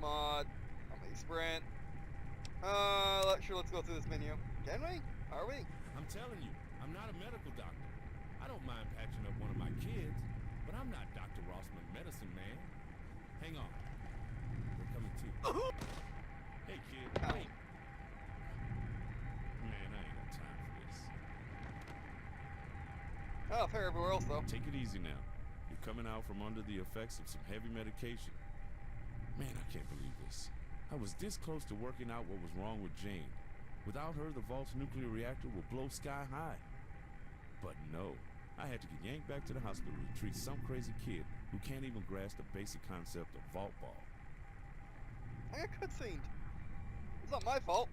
mod. How many sprint? Let's go through this menu. Can we? Are we? I'm telling you, I'm not a medical doctor. I don't mind patching up one of my kids, but I'm not Dr. Rossman Medicine Man. Hang on. They're coming too. Hey, kid, wait. Man, I ain't got time for this. Oh, fair everywhere else, though. Take it easy now. You're coming out from under the effects of some heavy medication. Man, I can't believe this. I was this close to working out what was wrong with Jane. Without her, the vault's nuclear reactor will blow sky high. But no, I had to get yanked back to the hospital to treat some crazy kid who can't even grasp the basic concept of vault ball. I got cutscened. It's not my fault.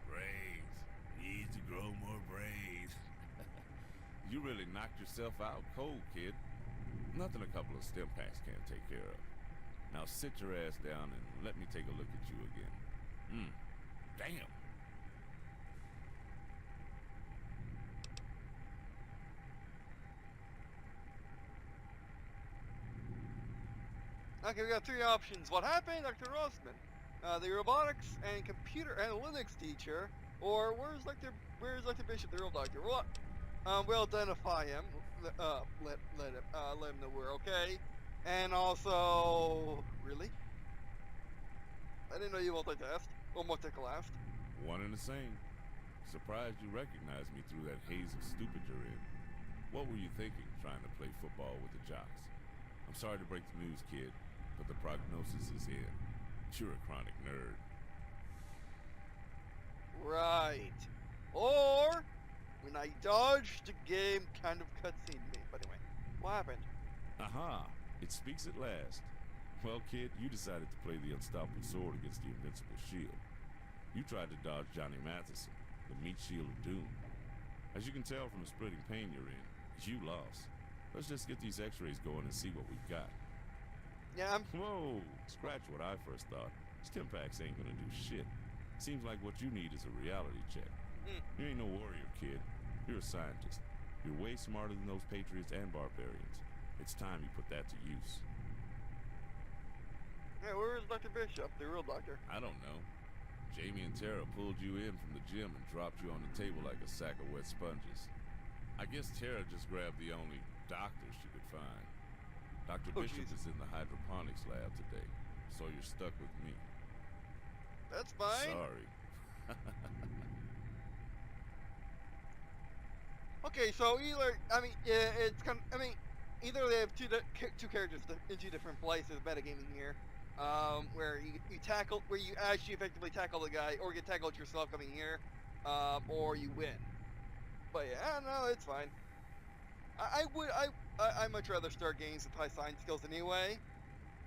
Brains. Need to grow more brains. You really knocked yourself out cold, kid. Nothing a couple of stim packs can't take care of. Now sit your ass down and let me take a look at you again. Damn. Okay, we got three options. What happened, Dr. Rossman? The robotics and computer analytics teacher, or where's Dr. Bishop, the real doctor? What? We'll identify him. Let him know we're okay. And also, really? I didn't know you multitasked or multiclassed. One and the same. Surprised you recognized me through that haze of stupid you're in. What were you thinking, trying to play football with the jocks? I'm sorry to break the news, kid, but the prognosis is in. You're a chronic nerd. Right. Or, when I dodged, the game kind of cutscene me. But anyway, what happened? Aha! It speaks at last. Well, kid, you decided to play the unstoppable sword against the invincible shield. You tried to dodge Johnny Matheson, the meat shield of doom. As you can tell from the splitting pain you're in, you lost. Let's just get these x-rays going and see what we've got. Yeah, Whoa! Scratch what I first thought. Stim packs ain't gonna do shit. Seems like what you need is a reality check. You ain't no warrior, kid. You're a scientist. You're way smarter than those patriots and barbarians. It's time you put that to use. Hey, where is Dr. Bishop, the real doctor? I don't know. Jamie and Tara pulled you in from the gym and dropped you on the table like a sack of wet sponges. I guess Tara just grabbed the only doctor she could find. Dr. Bishop is in the hydroponics lab today, so you're stuck with me. That's fine. Sorry. Okay, so either, either they have two characters in two different places, metagaming here, where you actually effectively tackle the guy, or get tackled yourself coming here, or you win. But yeah, no, it's fine. I'd much rather start games with high science skills anyway.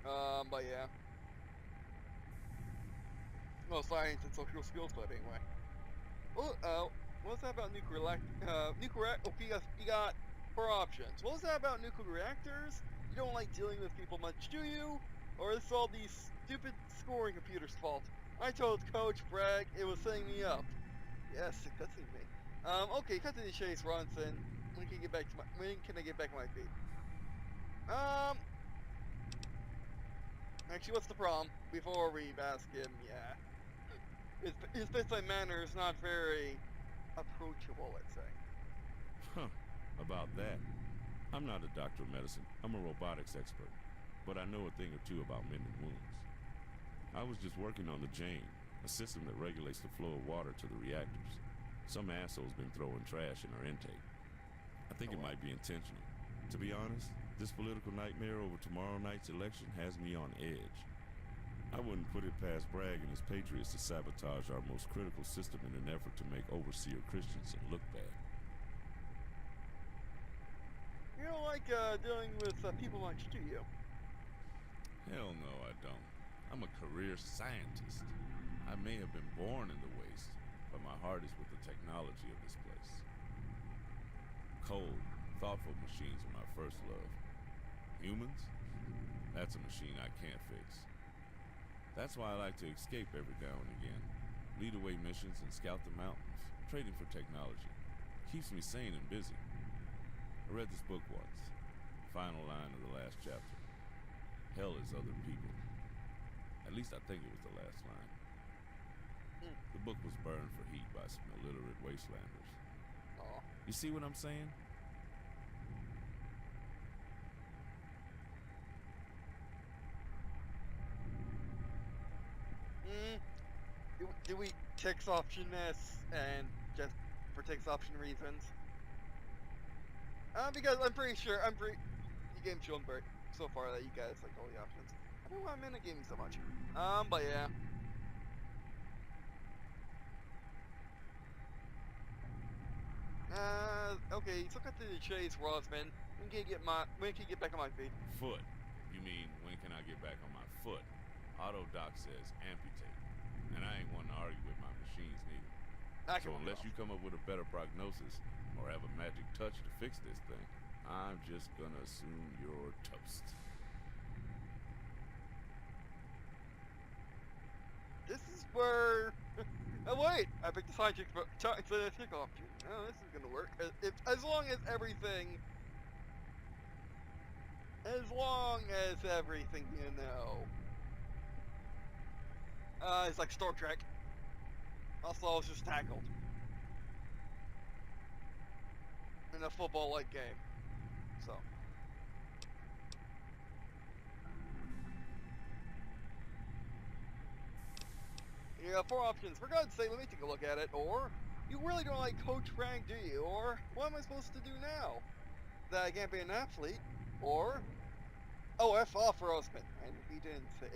But yeah. Well, science and social skills, but anyway. Oh, what's that about nuclear okay, you got 4 options. What was that about nuclear reactors? You don't like dealing with people much, do you? Or is all these stupid scoring computers' fault? I told Coach Bragg it was setting me up. Yes, that's me. Okay, cut to the chase, Ronson. When can I get back to my feet? Actually, what's the problem? Before we ask him, yeah. His bedside manner is not very approachable, let's say. Huh, about that. I'm not a doctor of medicine. I'm a robotics expert. But I know a thing or two about mending wounds. I was just working on the Jane, a system that regulates the flow of water to the reactors. Some asshole's been throwing trash in our intake. I think it might be intentional. To be honest, this political nightmare over tomorrow night's election has me on edge. I wouldn't put it past Bragg and his patriots to sabotage our most critical system in an effort to make overseer Christensen look bad. You don't like dealing with people much, do you? Hell no, I don't. I'm a career scientist. I may have been born in the waste, but my heart is with the technology of this place. Cold, thoughtful machines are my first love. Humans? That's a machine I can't fix. That's why I like to escape every now and again. Lead away missions and scout the mountains. Trading for technology. Keeps me sane and busy. I read this book once. Final line of the last chapter. Hell is other people. At least I think it was the last line. Hmm. The book was burned for heat by some illiterate wastelanders. Aw. You see what I'm saying? Do we text option this and just for text option reasons? Because I'm pretty sure the game's shown so far that you guys like all the options. I don't know why I'm in the game so much. But yeah. Okay, so cut to the chase, Rosman. When can you get back on my feet? Foot. You mean, when can I get back on my foot? Autodoc says amputate. And I ain't one to argue with my machines neither. So unless you come up with a better prognosis or have a magic touch to fix this thing, I'm just gonna assume you're toast. This is where... Oh wait, I picked the scientific option. Oh, this is gonna work. As long as everything you know. It's like Star Trek. Also, I was just tackled in a football-like game. So. You got 4 options. For God's sake, let me take a look at it. Or, you really don't like Coach Frank, do you? Or, what am I supposed to do now? That I can't be an athlete? Or, oh, F off for husband.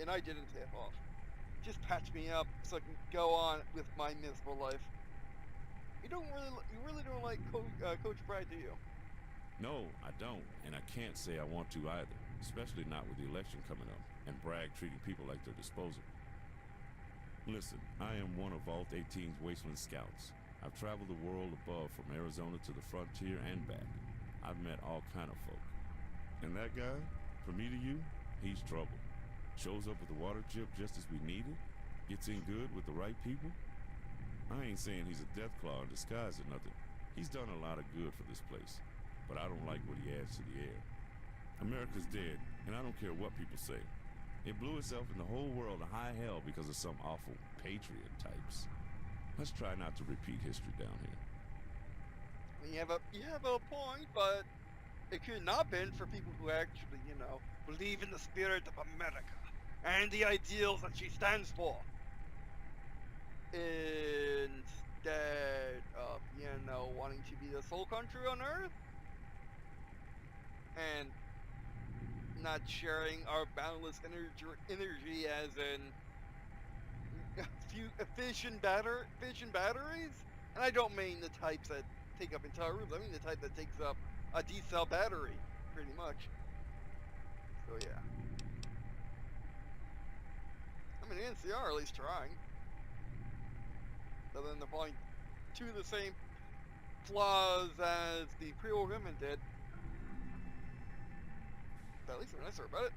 And I didn't say F off. Just patch me up so I can go on with my miserable life. You really don't like Coach Brad, do you? No, I don't, and I can't say I want to either, especially not with the election coming up, and Bragg treating people like they're disposable. Listen, I am one of Vault 18's Wasteland Scouts. I've traveled the world above from Arizona to the frontier and back. I've met all kind of folk. And that guy, from me to you, he's trouble. Shows up with the water chip just as we need it, gets in good with the right people. I ain't saying he's a deathclaw in disguise or nothing. He's done a lot of good for this place, but I don't like what he adds to the air. America's dead, and I don't care what people say. It blew itself in the whole world to high hell because of some awful patriot types. Let's try not to repeat history down here. You have a point, but it could not been for people who actually, believe in the spirit of America and the ideals that she stands for. Instead of, wanting to be the sole country on Earth and not sharing our boundless energy as in fission batteries. And I don't mean the types that take up entire rooms. I mean the type that takes up a D-cell battery, pretty much. So yeah. I mean, the NCR are at least trying. Other than they're probably 2 of the same flaws as the pre-war women did. But at least they're nicer about it.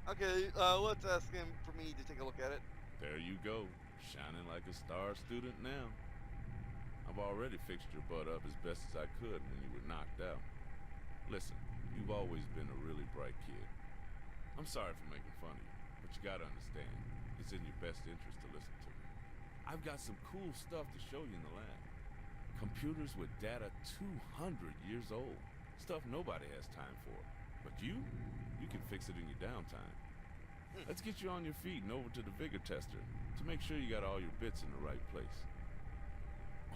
Okay, let's ask him for me to take a look at it. There you go, shining like a star student now. I've already fixed your butt up as best as I could when you were knocked out. Listen, you've always been a really bright kid. I'm sorry for making fun of you, but you gotta understand, it's in your best interest to listen to me. I've got some cool stuff to show you in the lab. Computers with data 200 years old. Stuff nobody has time for. But you can fix it in your downtime. Let's get you on your feet and over to the vigor tester to make sure you got all your bits in the right place.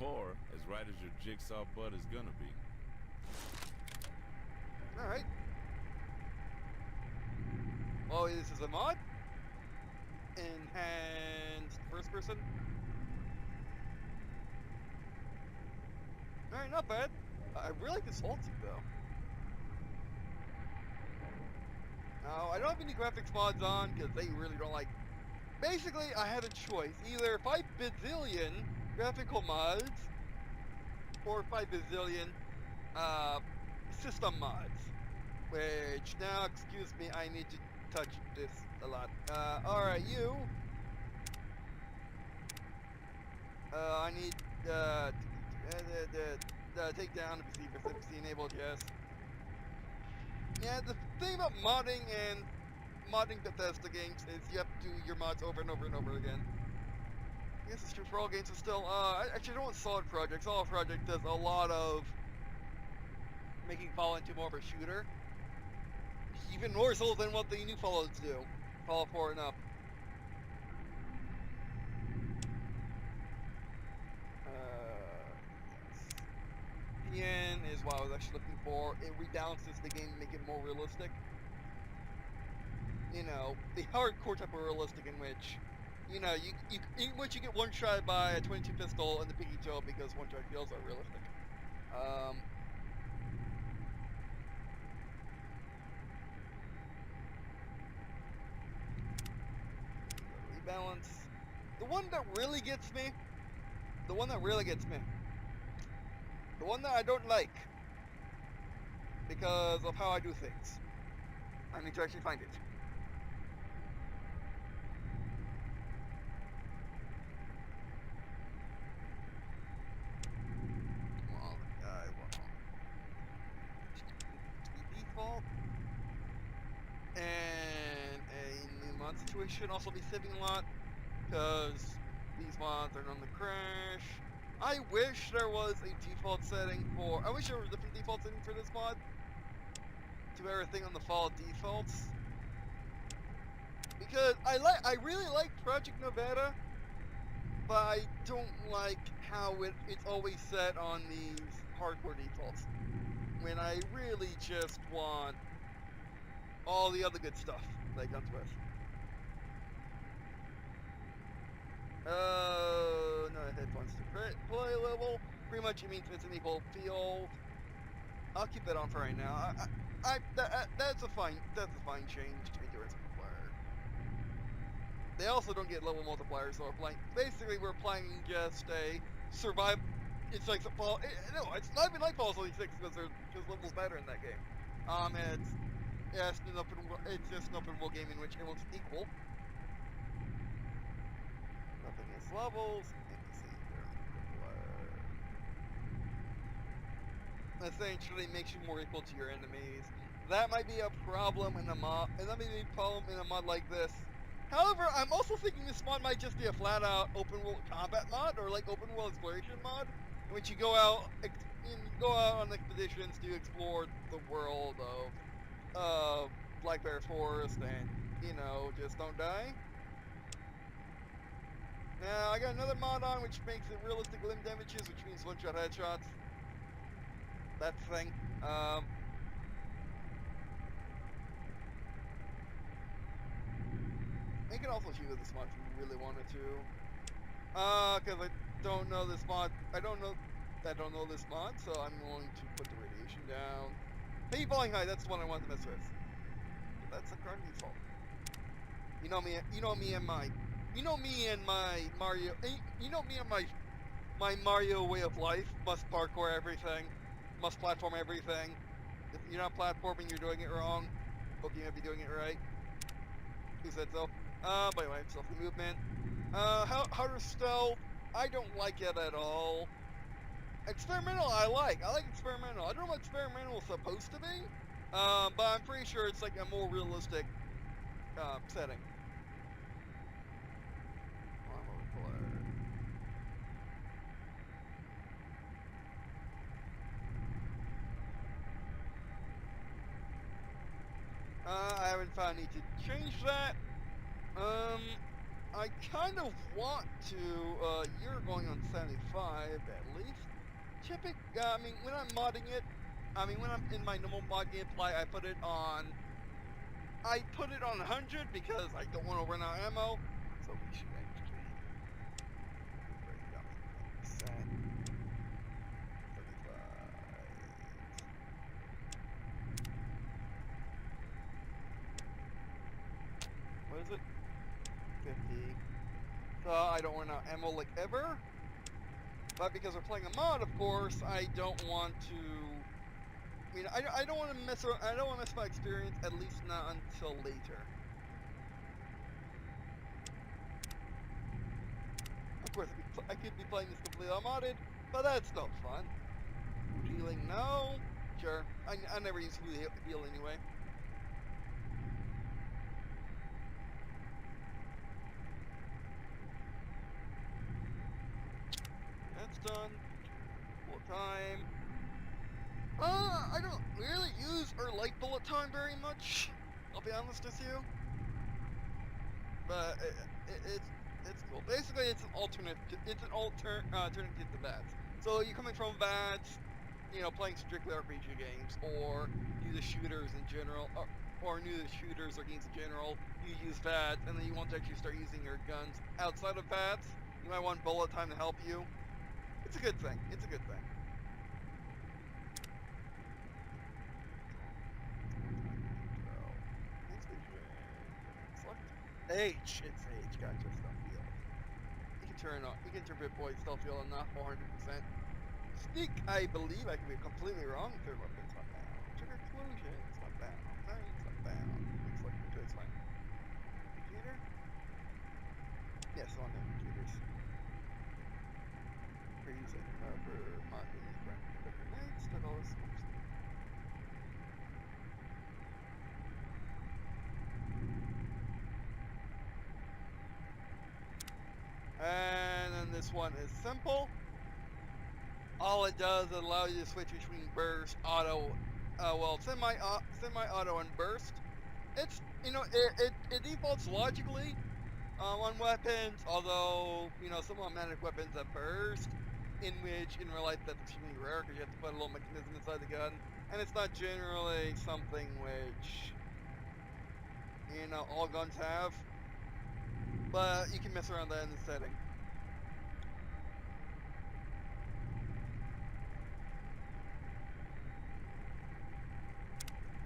Or as right as your jigsaw butt is gonna be. Alright. Oh, this is a mod? Enhanced first person? Alright, not bad. I really like this Halsey though. Now, I don't have any graphics mods on because they really don't like... Basically, I had a choice. Either 5 bazillion graphical mods or 5 bazillion system mods. Which, now, excuse me, I need to touch this a lot. Alright, you. I need take down the PC enabled, yes. Yeah, the thing about modding Bethesda games is you have to do your mods over and over and over again. I guess it's true for all games, but still, I actually don't want Solid Project. Solid Project does a lot of making Fallout 2 more of a shooter. Even more so than what the new Fallouts do. Fallout 4 and up. Yes. PN is what I was actually looking for. It rebalances the game to make it more realistic. You know, the hardcore type of realistic in which, you know, you get one shot by a 22 pistol and the Pt2 because one shot kills are realistic. Rebalance. The one that really gets me, the one that I don't like because of how I do things. I need to actually find it. Default. And a new mod situation should also be saving a lot because these mods are known to crash. I wish there was a default setting for. I wish there was a different default setting for this mod. To everything on the Fallout defaults. Because I really like Project Nevada, but I don't like how it's always set on these hardcore defaults. When I really just want all the other good stuff that it comes with. No headphones to play level. Pretty much it means it's an equal field. I'll keep that on for right now. That's a fine change to endurance multiplier. They also don't get level multipliers, so we're playing just a survive. It's like no, it's not even like Fallout 76 because levels better in that game. It's just an open world game in which everyone's equal. Nothing is levels. Essentially makes you more equal to your enemies. That might be a problem in a mod, and that may be a problem in a mod like this. However, I'm also thinking this mod might just be a flat-out open world combat mod, or like open world exploration mod, in which you go out on expeditions to explore the world of Blackberry Forest, and just don't die. Now I got another mod on which makes it realistic limb damages, which means one-shot headshots. That's the thing. You can also shoot with this mod if you really wanted to. Because I don't know this mod. I don't know this mod, so I'm going to put the radiation down. Hey, falling high. That's the one I want to mess with. But that's a current default. You know me and my Mario. You know me and my Mario way of life. Must parkour everything. Must platform everything. If you're not platforming, you're doing it wrong. Hope you might be doing it right. Who said so? But anyway, stealthy movement. How to stealth? I don't like it at all. Experimental, I like. I like experimental. I don't know what experimental is supposed to be, but I'm pretty sure it's like a more realistic setting. I haven't found a need to change that. I kind of want to, you're going on 75 at least. When I'm modding it, when I'm in my normal mod gameplay, I put it on 100 because I don't want to run out of ammo. So we should actually break down the set. 75. What is it? 50. So I don't run out of ammo like ever. But because we're playing a mod, of course, I don't want to. I don't want to mess around. I don't want to mess my experience. At least not until later. Of course, I could be playing this completely unmodded, but that's no fun. Healing, no. Sure, I I never use heal anyway. That's done. Full time. I don't really use or like bullet time very much. I'll be honest with you. But it's cool. Basically, it's an alternative to VATS. So you're coming from VATS, you know, playing strictly RPG games, or new to shooters in general, or new to shooters or games in general. You use VATS, and then you want to actually start using your guns outside of VATS. You might want bullet time to help you. It's a good thing. It's a good thing. H, it's H, gotcha, stealth field. You can turn on, you can turn Bitboy stealth field on not 400%. Sneak, I believe, I could be completely wrong. Third weapon's not down. Trigger explosion, it's not down. Nice, it's not down. Looks like the choice fine. Indicator? Yes, on the indicators. Freeze and cover, marking, right, cover nights, took all this. And then this one is simple. All it does is allow you to switch between burst, auto, semi-auto and burst. It's, you know, it defaults logically on weapons, although, you know, some automatic weapons have burst, in which in real life that's extremely rare because you have to put a little mechanism inside the gun, and it's not generally something which, you know, all guns have. But you can mess around that in the setting.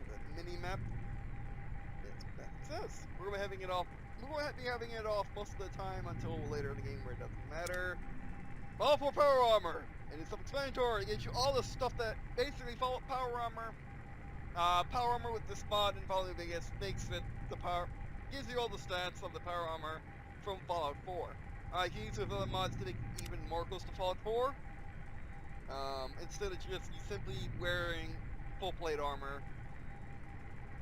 The mini-map. It's what that says. We're going to be having it off most of the time until later in the game where it doesn't matter. Powerful power armor. And it's self-explanatory. It gives you all the stuff that basically follow power armor. Power armor with this mod and probably the biggest makes it the power. Gives you all the stats of the power armor from Fallout 4. You can use it with other mods to make it even more close to Fallout 4. Instead of just simply wearing full plate armor,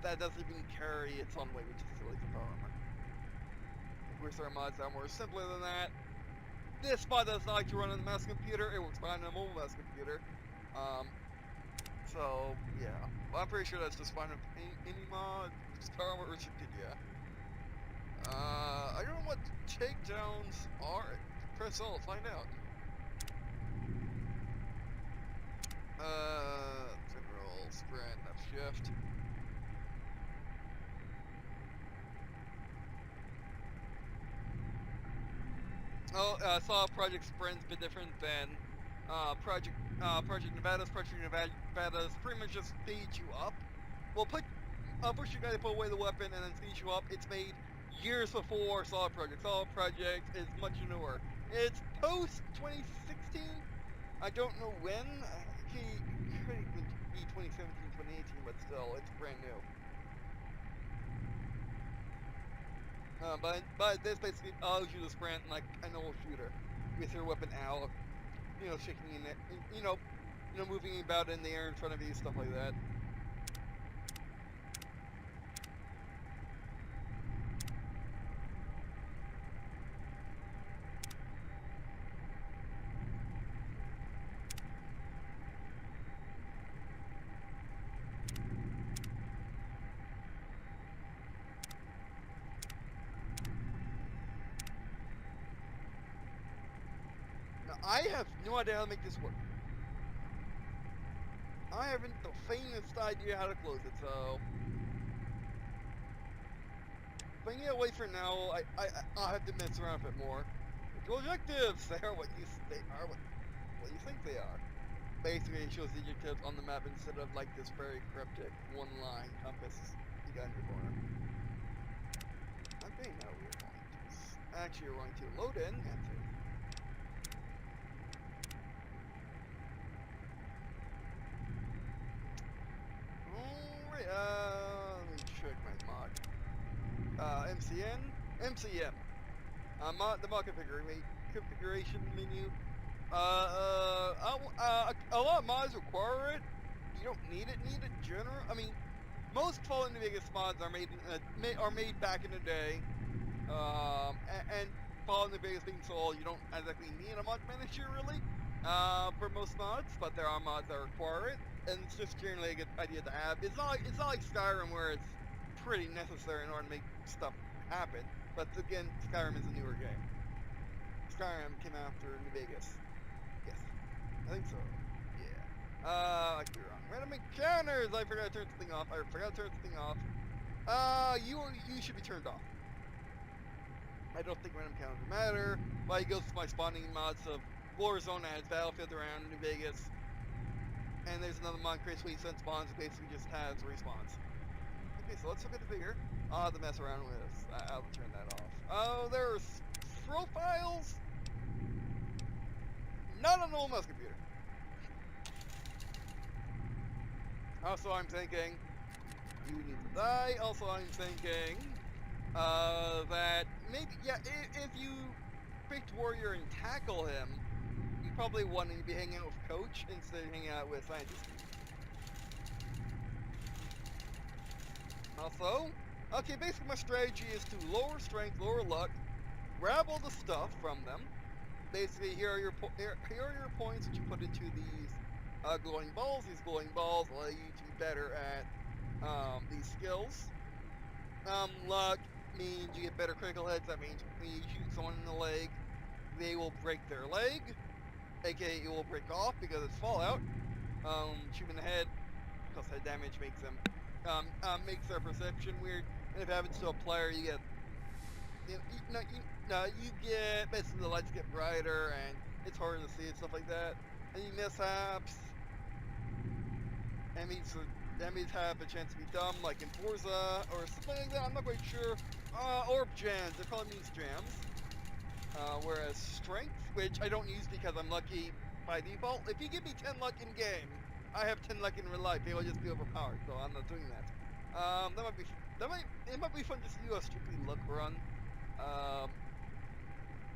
that doesn't even carry its own weight, which is silly for power armor. Of course, there are mods that are more simpler than that. This mod does not like to run on the mouse computer. It works fine on a mobile mouse computer. So yeah, well, I'm pretty sure that's just fine with any mod. Just power armor restricted, yeah. I don't know what takedowns are. Press Alt, find out. General, sprint, left shift. Oh, I saw Project Sprint's a bit different than Project Nevada's. Project Nevada's pretty much just speeds you up. Well, push your guy to put away the weapon and then speed you up. It's made years before Solid Project. Solid Project is much newer. It's post 2016. I don't know when. It could even be 2017, 2018, but still, it's brand new. But this basically allows you to sprint like a normal shooter with your weapon out, you know, shaking in it, you know, moving about in the air in front of you, stuff like that. I have no idea how to make this work. I haven't the faintest idea how to close it, so if I can get away for now, I'll have to mess around with it more. Your objectives, they are what you think they are. Basically, it shows the objectives on the map instead of like this very cryptic one-line compass you got in your corner. I think now we're going to actually we're going to load in and see. Let me check my mod. MCM. The mod configuration menu. A lot of mods require it. you don't need it general. I mean, most Fallout New Vegas mods are made back in the day, and Fallout New Vegas being sold, you don't exactly need a mod manager really for most mods, but there are mods that require it, and it's just generally a good idea to have. It's not like Skyrim where it's pretty necessary in order to make stuff happen. But again, Skyrim is a newer game. Skyrim came after New Vegas. Yes, I think so. Yeah. I could be wrong. Random encounters. I forgot to turn something off. You should be turned off. I don't think random encounters matter. But it goes to my spawning mods of Warzone as Battlefield around New Vegas. And there's another mod creates where you send spawns. It basically just has respawns. Okay, so let's look at the figure. I'll have to mess around with this. I'll turn that off. Oh, there's profiles. Not on the old mouse computer. Also, I'm thinking you need to die. Also, I'm thinking that maybe, yeah, if you picked Warrior and tackle him, you probably want to be hanging out with Coach instead of hanging out with Scientist. Also, okay, basically my strategy is to lower strength, lower luck, grab all the stuff from them. Basically, here are your points that you put into these glowing balls. These glowing balls allow you to be better at these skills. Luck means you get better critical hits. That means when you shoot someone in the leg, they will break their leg, aka it will break off because it's Fallout. Shoot in the head, because head damage makes them makes their perception weird. And if it happens to a player, you get you get basically the lights get brighter and it's harder to see and stuff like that. Any mishaps, enemies have a chance to be dumb, like in Forza or something like that. I'm not quite sure. Orb jams, it probably means jams. Whereas strength, which I don't use because I'm lucky by default. If you give me 10 luck in game, I have 10 luck in real life. It will just be overpowered, so I'm not doing that. It might be fun just to do a strictly luck run.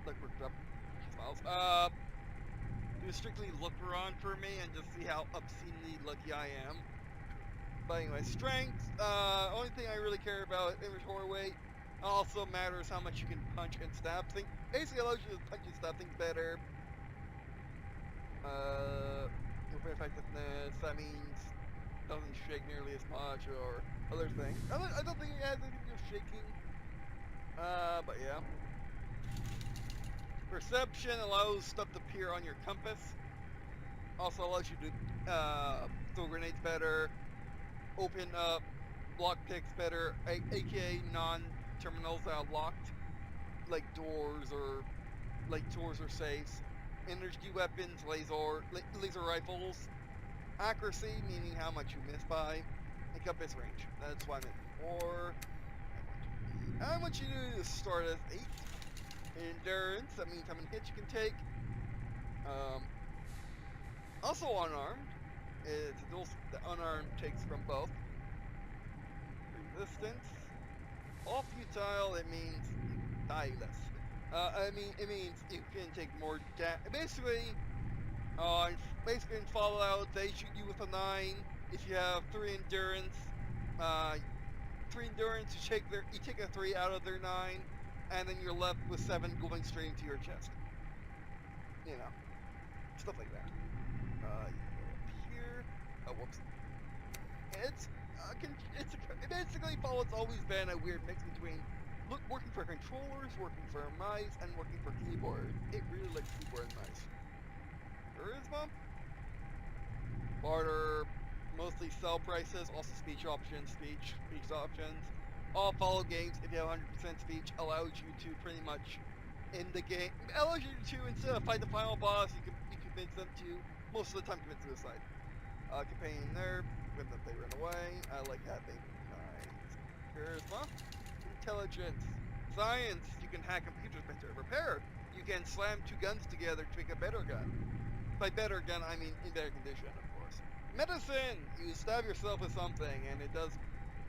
Luck worked up. Smiles. Do a strictly luck run for me and just see how obscenely lucky I am. But anyway, strength. Only thing I really care about inventory weight. Also matters how much you can punch and stab things. Basically allows you to punch and stab things better. Weapon effectiveness, that means doesn't shake nearly as much or other things. I don't think it has anything to do with shaking. But yeah. Perception allows stuff to appear on your compass. Also allows you to throw grenades better, open up block picks better, aka non-terminals that are locked, like doors or safes. Energy weapons, laser rifles. Accuracy, meaning how much you miss by. And compass range. That's why I'm at 4. I want you to start as 8. Endurance, that means how many hits you can take. Also unarmed. It's a dual. The unarmed takes from both. Resistance. All futile, it means you die less. It means you can take more basically in Fallout, they shoot you with a 9. If you have 3 endurance, you take a 3 out of their 9, and then you're left with 7 going straight into your chest. You know, stuff like that. You go up here. Oh, whoops. Basically Fallout's always been a weird mix between working for controllers, working for mice, and working for keyboard. It really likes keyboard and mice. Charisma. Barter, mostly sell prices, also speech options, speech options. All Fallout games, if you have 100% speech, allows you to pretty much in the game, allows you to, instead of fight the final boss, you can convince them to, most of the time, commit suicide. Companion there, when they run away. I like having charisma. Intelligence. Science, you can hack computers better. Repair, you can slam 2 guns together to make a better gun. By better gun, I mean in better condition, of course. Medicine, you stab yourself with something and it does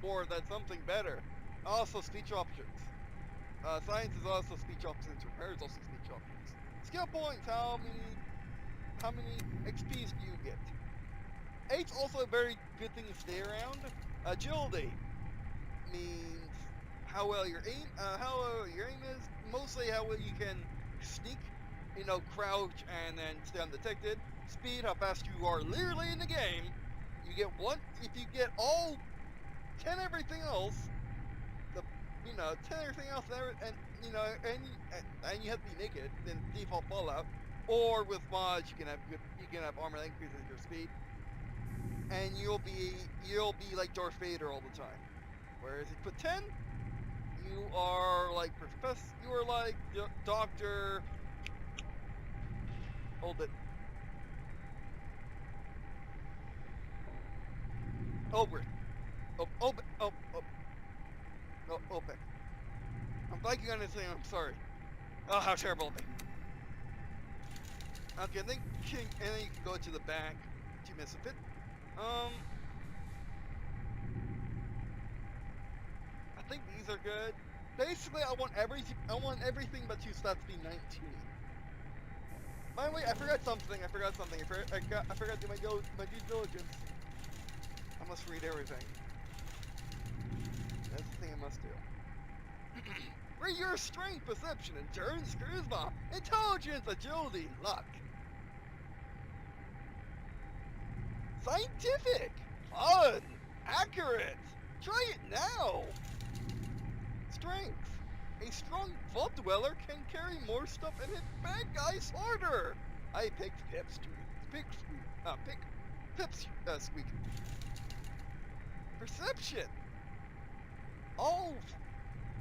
more of that something better. Also speech options. Science is also speech options. Repair is also speech options. Skill points, how many XPs do you get? Eight's also a very good thing to stay around. Agility means how well your aim is, mostly how well you can sneak, crouch and then stay undetected. Speed, how fast you are literally in the game. You get one, if you get all 10 everything else, 10 everything else, and you have to be naked in default Fallout, or with mods you can have armor that increases your speed, and you'll be like Darth Vader all the time. Whereas if you put 10, you are like Doctor. Hold it. Over. Open. I'm blanking on this thing. I'm sorry. Oh, how terrible of me. Okay, and then you can go to the back to miss a bit. I think these are good. Basically, I want everything but two stats to be 19. By the way, I forgot something. I forgot to do my due diligence. I must read everything. That's the thing I must do. Read your strength, perception, endurance, charisma, intelligence, agility, luck. Scientific, fun, accurate. Try it now. Strength. A strong vault dweller can carry more stuff and hit bad guys harder. I picked Squeak. Perception. Oh,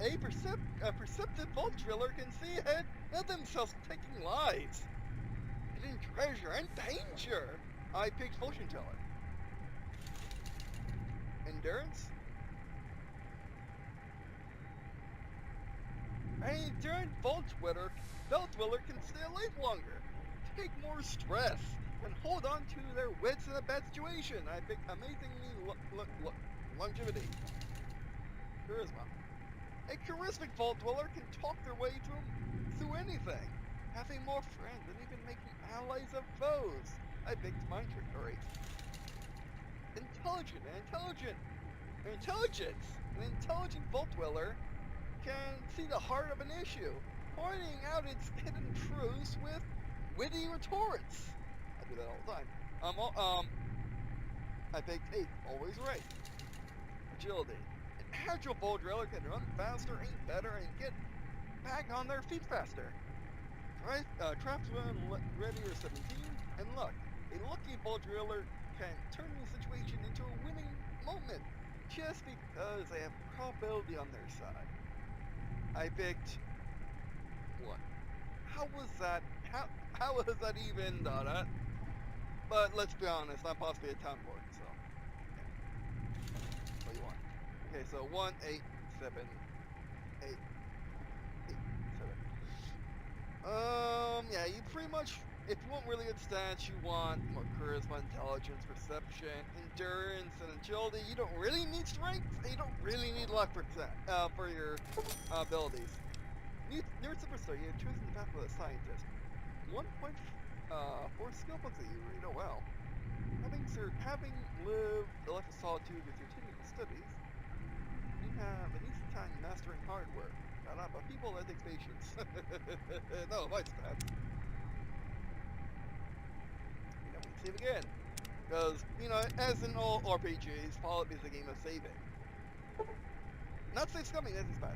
a perceptive vault driller can see ahead of themselves taking lives, hidden treasure, and danger. I picked fortune teller. Endurance. An enduring vault dweller can stay alive longer, take more stress, and hold on to their wits in a bad situation. I picked amazingly longevity. Charisma. A charismatic vault dweller can talk their way through anything, having more friends and even making allies of foes. I picked mind trickery. Intelligence. An intelligent vault dweller can see the heart of an issue, pointing out its hidden truths with witty retorts. I do that all the time. I picked 8, always right. Agility. An agile vault dweller can run faster, aim better, and get back on their feet faster. Traps when ready or 17, and luck. A lucky vault dweller can turn the situation into a winning moment, just because they have probability on their side. I picked 1. How was that even done? But let's be honest, I'm possibly a town board, so yeah. What do you want? Okay, so 1, 8, 7, 8, 8, 7. Yeah, you pretty much, if you want really good stats, you want more charisma, intelligence, perception, endurance, and agility. You don't really need strength, and you don't really need luck for your abilities. Nerd Superstar, you have chosen the path of a scientist. 1.4 skill books that you read, oh well. Having lived the life of solitude with your technical studies, you have an easy time mastering hardware. But people, that takes patience. No, my stats. Save again. Because, as in all RPGs, Fallout is a game of saving. Not save scumming, that is bad.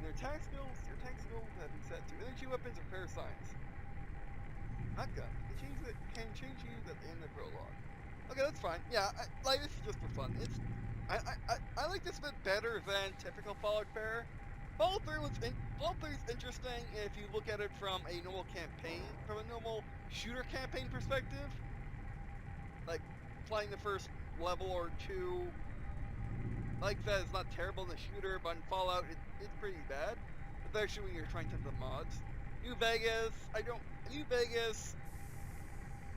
Your attack skills have been set to energy weapons or fair science. Shotgun can change you at the end of the prologue. Okay, that's fine. Yeah, this is just for fun. I like this a bit better than typical Fallout fare. Fallout 3 is interesting if you look at it from a normal shooter campaign perspective. Like, playing the first level or 2, like that is not terrible in the shooter, but in Fallout it's pretty bad. Especially when you're trying to the mods. New Vegas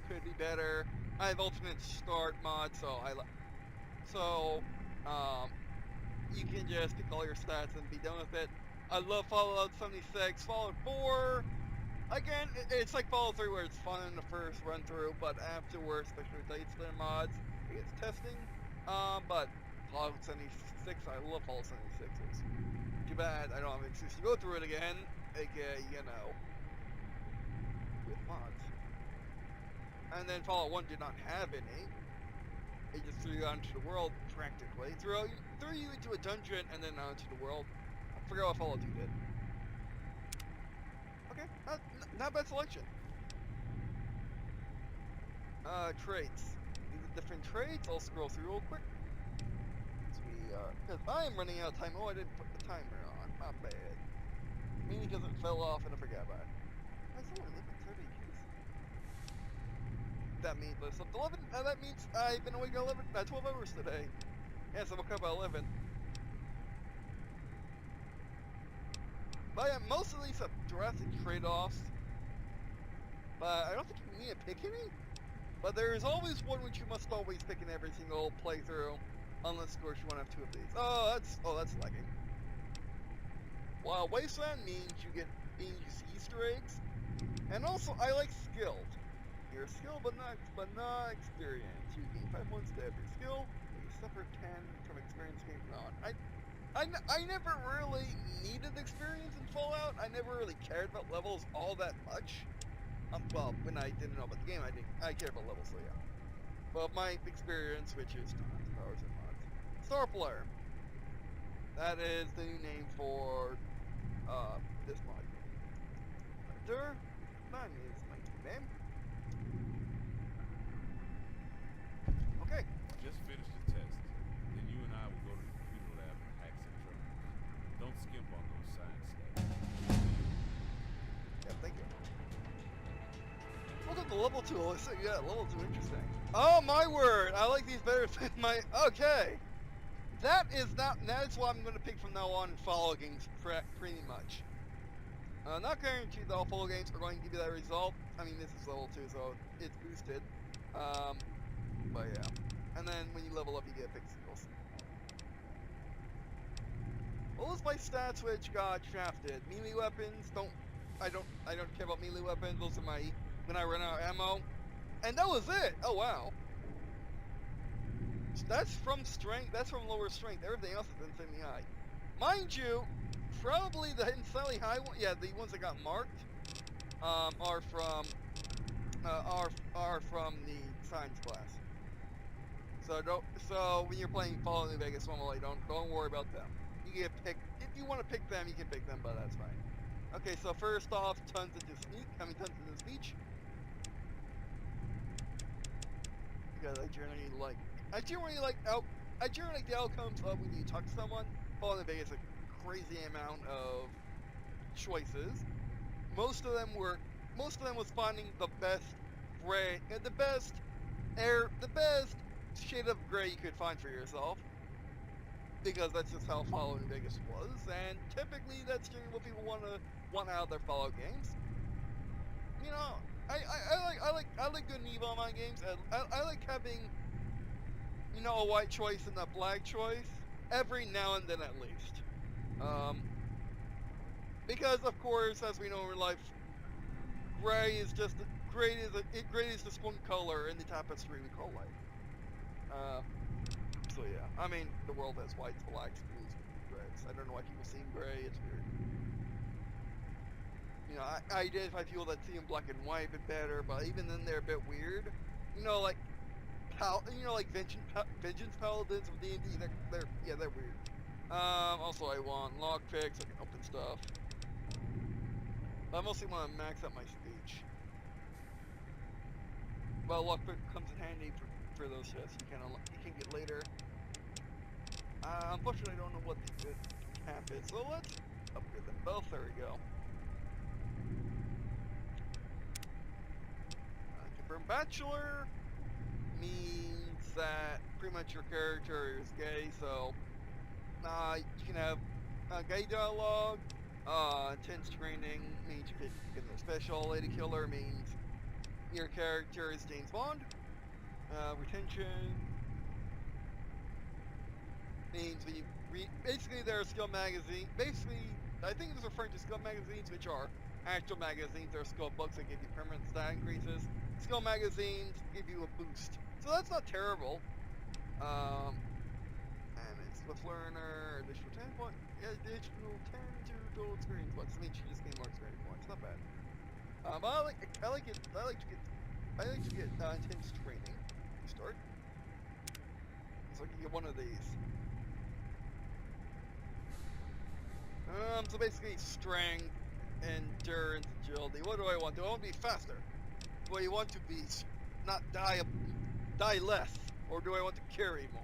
could be better. I have Ultimate Start mod, so you can just pick all your stats and be done with it. I love Fallout 76. Fallout 4, again, it's like Fallout 3 where it's fun in the first run through, but afterwards, especially with Lightstone mods, FPS testing. But Fallout 76, I love Fallout 76s. Too bad I don't have an excuse to go through it again, aka, you know, with mods. And then Fallout 1 did not have any. It just threw you out into the world, practically. Threw you into a dungeon and then out into the world. I forgot what Fallout 2 did. Okay, not bad selection. Traits. These are different traits. I'll scroll through real quick. Because I am running out of time. Oh, I didn't put the timer on. Not bad. Mainly because it fell off and I forgot about it. I still only live in 30 years. That means I slept 11. That means I've been awake 12 hours today. Yes, I woke up at 11. But yeah, most of these have drastic trade-offs. But I don't think you need to pick any. But there is always one which you must always pick in every single playthrough. Unless, of course, you want to have two of these. Oh, that's lagging. While Wasteland means you see Easter eggs, and also I like skilled. You're skilled, but not experienced. You gain 5 points to every skill. You suffer 10 from experience gained on. I never really needed experience in Fallout. I never really cared about levels all that much. Well, when I didn't know about the game, I cared about levels, so yeah. But my experience, which is powers and mods. Star Player. That is the new name for this mod. Hunter. That is my name. Okay. Just finish the test. Then you and I will go to the computer lab and hack some trouble. Don't skimp on those science stats. Yeah, thank you. Look at the level 2. Yeah, level 2, interesting. Oh my word! I like these better than my. Okay. That's what I'm going to pick from now on in Fallout games, pretty much. Not guaranteed that all Fallout games are going to give you that result. I mean, this is level 2, so it's boosted. But yeah. And then when you level up, you get pixels. Well, those my stats which got shafted. Melee weapons I don't care about melee weapons. Those are my when I run out of ammo. And that was it. Oh wow. That's from strength. That's from lower strength. Everything else is insanely high. Mind you, probably the insanely high one. Yeah, the ones that got marked are from the science class. So when you're playing Fallout New Vegas, don't worry about them. You get pick if you want to pick them, you can pick them, but that's fine. Okay, so first off, tons into speech. Because I generally like the outcomes of when you talk to someone. Fallout New Vegas a crazy amount of choices. Most of them was finding the best gray, the best shade of gray you could find for yourself. Because that's just how Fallout New Vegas was, and typically that's generally what people want out of their Fallout games. You know, I like good and evil in my games. I like having, you know, a white choice and a black choice every now and then at least. Because of course, as we know in real life, gray is just one color in the tapestry we call life. So yeah, I mean, the world has whites, blacks, blues, reds. I don't know why people see gray. It's weird. You know, I identify people that see in black and white a bit better, but even then they're a bit weird. You know, like vengeance paladins of D&D. They're weird. Also I want lockpicks. I can open stuff. But I mostly want to max out my speech. Well, lockpick comes in handy for those chests you can get later. Unfortunately, I don't know what the good cap is, so let's upgrade them both. There we go. Confirmed bachelor means that pretty much your character is gay, so you can have gay dialogue. Intense training means you can get a special. Lady killer means your character is James Bond. Retention means when you basically there are skill magazines. Basically, I think it's referring to skill magazines, which are actual magazines. There are skill books that give you permanent stat increases. Skill magazines give you a boost, so that's not terrible. And it's Swift Learner, additional 10 points. Yeah, additional 10 to total experience points. That means you just gain more experience points. Not bad. But I like to get intense training to start. So I can get one of these. So basically strength, endurance, agility. What do I want? Do I want to be faster? Do I want to be not die less, or do I want to carry more?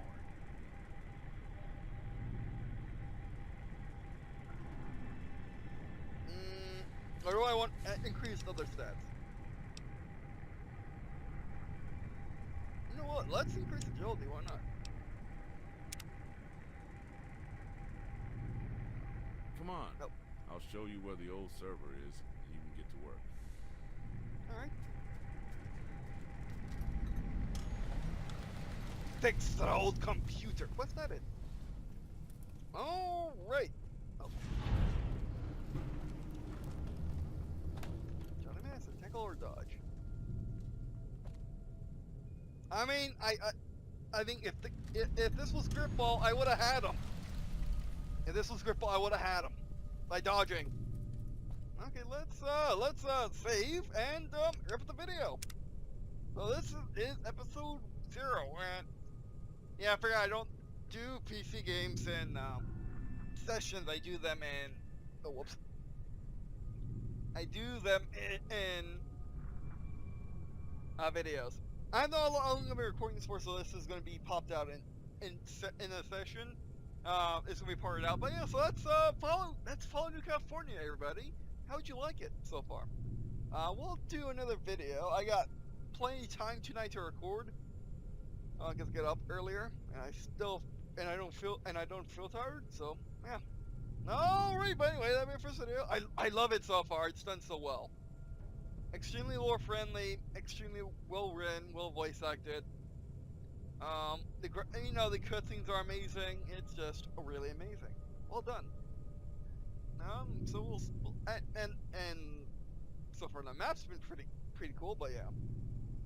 Or do I want increased other stats? You know what? Let's increase agility. Why not? Come on. Nope. I'll show you where the old server is, and you can get to work. Alright. Fix the old computer. What's that in? Oh, right. Oh. Johnny Mason, tackle or dodge? I mean, I think if this was Gripball, I would have had him. If this was Gripball, I would have had him by dodging. Okay, let's save and rip the video. So this is episode 0, and yeah, I forgot I don't do PC games in sessions. I do them in I do them in videos. I don't know how long I'm gonna be recording this for, so this is gonna be popped out in a session. It's gonna be parted out, but yeah. So let's follow New California, everybody. How'd you like it so far? We'll do another video. I got plenty of time tonight to record. I get to get up earlier, and I don't feel tired. So yeah. Alright, but anyway, that'll be it for this video. I love it so far. It's done so well. Extremely lore friendly, extremely well written, well voice acted. The cutscenes are amazing. It's just really amazing. Well done. So we'll and so far the map's been pretty cool, but yeah.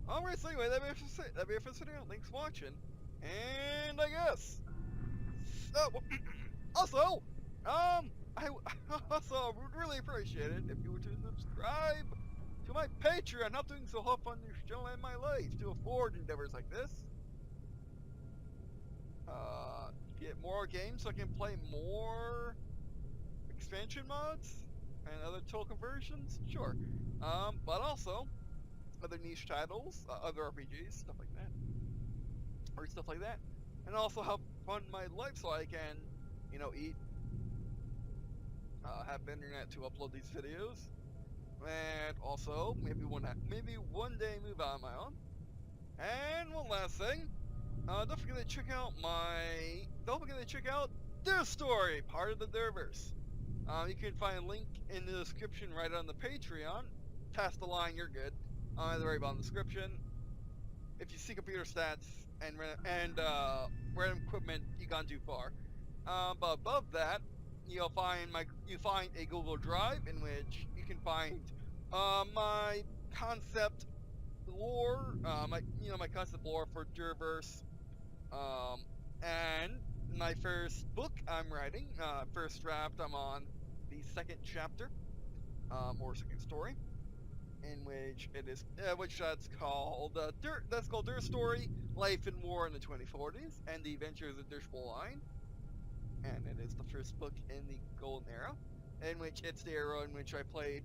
Alright, so anyway, that'll be it for this video. Thanks for watching, and I guess. Also, I also would really appreciate it if you were to subscribe to my Patreon. I'm doing so hard on this channel in my life to afford endeavors like this. Get more games so I can play more expansion mods and other tool conversions, sure. But also other niche titles, other RPGs, stuff like that, and also help fund my life so I can, eat, have internet to upload these videos, and also maybe one day move out on my own. And one last thing, don't forget to check out their story, part of the Derverse. You can find a link in the description right on the Patreon. Past the line, you're good. At the very bottom of the description. If you see computer stats and random equipment, you gone too far. But above that, you'll find a Google Drive in which you can find my concept lore, my concept lore for Derverse, and my first book I'm writing, first draft. I'm on the second chapter, or second story, in which it is, that's called Der Story: Life and War in the 2040s and the Adventures of Der Scholling. And it is the first book in the Golden Era, in which it's the era in which I played,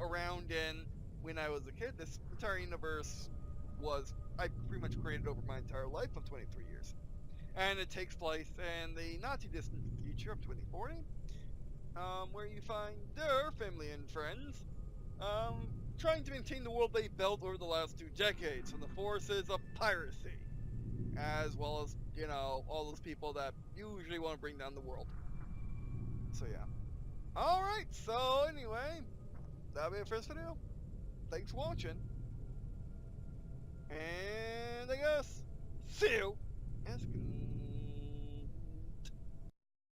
around in when I was a kid. This entire universe I pretty much created over my entire life of 23 years. And it takes place in the not too distant future of 2040, where you find their family and friends, trying to maintain the world they built over the last 2 decades from the forces of piracy, as well as, all those people that usually want to bring down the world. So yeah. Alright, so anyway, that'll be it for this video. Thanks for watching. And I guess, see you, and good night.